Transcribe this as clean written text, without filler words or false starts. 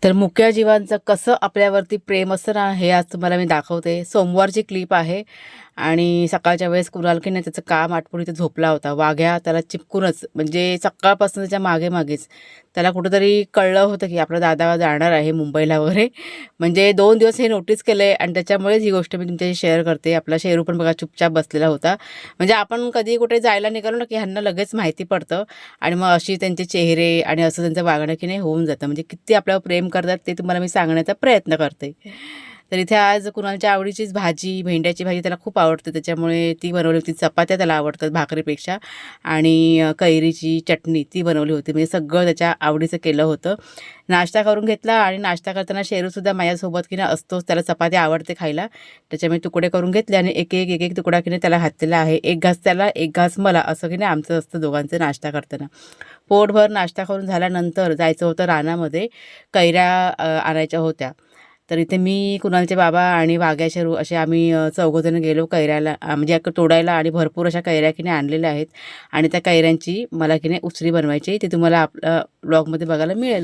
तर मुक्या जीवांचं कसं आपल्यावरती प्रेम असतं ना, हे आज तुम्हाला मी दाखवते. सोमवारची क्लिप आहे आणि सकाळच्या वेळेस कुणाल की नाही त्याचं काम आटपून इथे झोपला होता. वाघ्या त्याला चिपकूनच म्हणजे सकाळपासून त्याच्या मागेच त्याला कुठेतरी कळलं होतं की आपला दादा जाणार आहे मुंबईला वगैरे. म्हणजे 2 दिवस हे नोटीस केलंय आणि त्याच्यामुळेच ही गोष्ट मी तुमच्याशी शेअर करते. आपला शेरू पण बघा चुपचाप बसलेला होता. म्हणजे आपण कधी कुठे जायला निघालो ना, की ह्यांना लगेच माहिती पडतं आणि मग अशी त्यांचे चेहरे आणि असं त्यांचं वागणं की नाही होऊन जातं. म्हणजे किती आपल्यावर प्रेम करतात ते तुम्हाला मी सांगण्याचा प्रयत्न करते. तर इथे आज कुणालच्या आवडीचीच भाजी, भेंड्याची भाजी त्याला खूप आवडते त्याच्यामुळे ती बनवली होती. चपात्या त्याला आवडतात भाकरीपेक्षा आणि कैरीची चटणी ती बनवली होती. म्हणजे सगळं त्याच्या आवडीचं केलं होतं. नाश्ता करून घेतला आणि नाश्ता करताना शेरूसुद्धा माझ्यासोबत की नाही असतोच. त्याला चपाती आवडते खायला. त्याच्यामुळे तुकडे करून घेतले आणि एक तुकडा की नाही त्याला घातलेला आहे. एक घास त्याला, एक घास मला असं की नाही आमचं असतं दोघांचं नाश्ता करताना. पोटभर नाश्ता करून झाल्यानंतर जायचं होतं रानामध्ये. कैऱ्या आणायच्या होत्या. तर इथे मी, कुणालचे बाबा आणि वाघ्या, शरू असे आम्ही चौघंजण गेलो कैऱ्याला म्हणजे तोडायला आणि भरपूर अशा कैऱ्या की नाही आणलेल्या आहेत आणि त्या कैऱ्यांची मला की नाही उसळी बनवायची. ते तुम्हाला आपल्या ब्लॉगमध्ये बघायला मिळेल.